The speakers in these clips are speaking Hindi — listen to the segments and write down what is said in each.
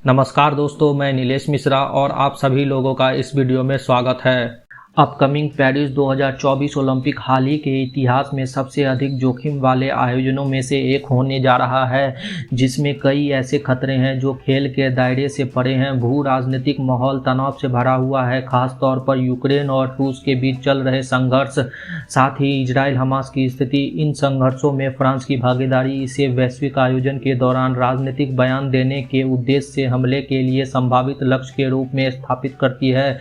नमस्कार दोस्तों, मैं नीलेश मिश्रा और आप सभी लोगों का इस वीडियो में स्वागत है। अपकमिंग पेरिस 2024 ओलंपिक हाल ही के इतिहास में सबसे अधिक जोखिम वाले आयोजनों में से एक होने जा रहा है, जिसमें कई ऐसे खतरे हैं जो खेल के दायरे से परे हैं। भू राजनीतिक माहौल तनाव से भरा हुआ है, खास तौर पर यूक्रेन और रूस के बीच चल रहे संघर्ष, साथ ही इजराइल हमास की स्थिति। इन संघर्षों में फ्रांस की भागीदारी इसे वैश्विक आयोजन के दौरान राजनीतिक बयान देने के उद्देश्य से हमले के लिए संभावित लक्ष्य के रूप में स्थापित करती है।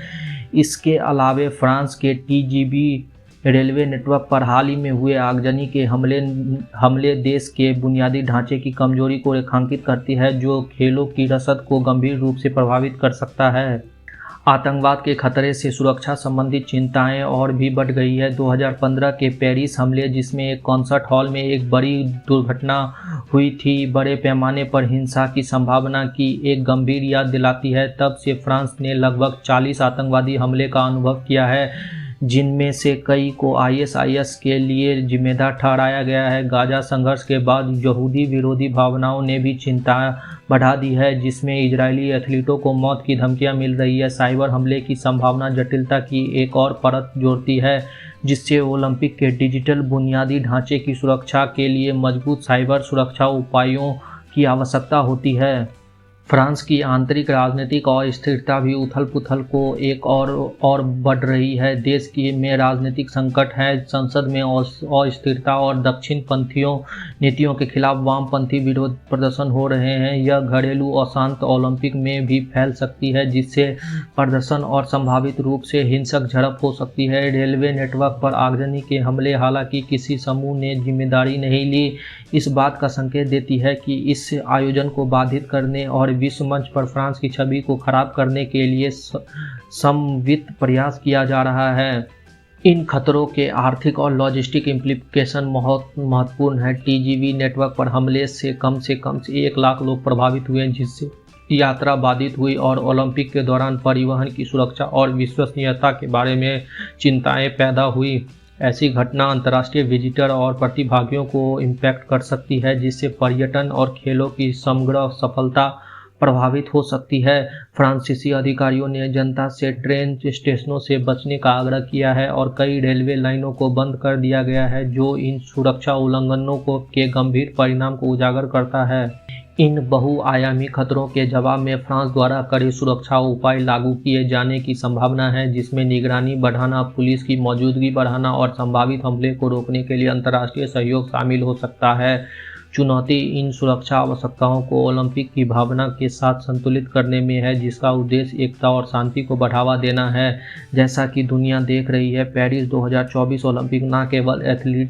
इसके अलावे फ्रांस के टीजीवी रेलवे नेटवर्क पर हाल ही में हुए आगजनी के हमले देश के बुनियादी ढांचे की कमजोरी को रेखांकित करती है, जो खेलों की रसद को गंभीर रूप से प्रभावित कर सकता है। आतंकवाद के खतरे से सुरक्षा संबंधित चिंताएं और भी बढ़ गई है। 2015 के पेरिस हमले, जिसमें एक कॉन्सर्ट हॉल में एक बड़ी दुर्घटना हुई थी, बड़े पैमाने पर हिंसा की संभावना की एक गंभीर याद दिलाती है। तब से फ्रांस ने लगभग 40 आतंकवादी हमले का अनुभव किया है, जिनमें से कई को आईएसआईएस के लिए जिम्मेदार ठहराया गया है। गाजा संघर्ष के बाद यहूदी विरोधी भावनाओं ने भी चिंता बढ़ा दी है, जिसमें इजरायली एथलीटों को मौत की धमकियां मिल रही है। साइबर हमले की संभावना जटिलता की एक और परत जोड़ती है, जिससे ओलंपिक के डिजिटल बुनियादी ढांचे की सुरक्षा के लिए मजबूत साइबर सुरक्षा उपायों की आवश्यकता होती है। फ्रांस की आंतरिक राजनीतिक अस्थिरता भी उथल-पुथल को एक और बढ़ रही है। देश में राजनीतिक संकट है, संसद में अस्थिरता और दक्षिणपंथियों नीतियों के खिलाफ वामपंथी विरोध प्रदर्शन हो रहे हैं। यह घरेलू अशांति ओलंपिक में भी फैल सकती है, जिससे प्रदर्शन और संभावित रूप से हिंसक झड़प हो सकती है। रेलवे नेटवर्क पर आगजनी के हमले, हालांकि किसी समूह ने जिम्मेदारी नहीं ली, इस बात का संकेत देती है कि इस आयोजन को बाधित करने और विश्व मंच पर फ्रांस की छवि को खराब करने के लिए समन्वित प्रयास किया जा रहा है। इन खतरों के आर्थिक और लॉजिस्टिक इम्प्लीकेशन बहुत महत्वपूर्ण है। टीजीवी नेटवर्क पर हमले से कम 1 लाख लोग प्रभावित हुए, जिससे यात्रा बाधित हुई और ओलंपिक के दौरान परिवहन की सुरक्षा और विश्वसनीयता के बारे में चिंताएं पैदा हुई। ऐसी घटना अंतर्राष्ट्रीय विजिटर और प्रतिभागियों को इम्पैक्ट कर सकती है, जिससे पर्यटन और खेलों की समग्र सफलता प्रभावित हो सकती है। फ्रांसीसी अधिकारियों ने जनता से ट्रेन स्टेशनों से बचने का आग्रह किया है और कई रेलवे लाइनों को बंद कर दिया गया है, जो इन सुरक्षा उल्लंघनों के गंभीर परिणाम को उजागर करता है। इन बहुआयामी खतरों के जवाब में फ्रांस द्वारा कड़े सुरक्षा उपाय लागू किए जाने की संभावना है, जिसमें निगरानी बढ़ाना, पुलिस की मौजूदगी बढ़ाना और संभावित हमले को रोकने के लिए अंतर्राष्ट्रीय सहयोग शामिल हो सकता है। चुनौती इन सुरक्षा आवश्यकताओं को ओलंपिक की भावना के साथ संतुलित करने में है, जिसका उद्देश्य एकता और शांति को बढ़ावा देना है। जैसा कि दुनिया देख रही है, पेरिस 2024 ओलंपिक न केवल एथलीट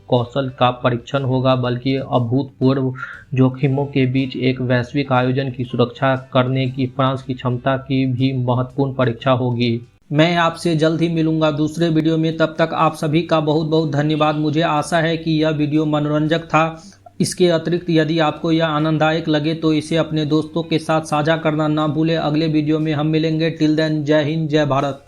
कौशल का परीक्षण होगा, बल्कि अभूतपूर्व जोखिमों के बीच एक वैश्विक आयोजन की सुरक्षा करने की फ्रांस की क्षमता की भी महत्वपूर्ण परीक्षा होगी। मैं आपसे जल्द ही मिलूंगा दूसरे वीडियो में। तब तक आप सभी का बहुत बहुत धन्यवाद। मुझे आशा है कि यह वीडियो मनोरंजक था। इसके अतिरिक्त यदि आपको यह आनंददायक लगे तो इसे अपने दोस्तों के साथ साझा करना ना भूलें। अगले वीडियो में हम मिलेंगे। टिल देन, जय हिंद, जय भारत।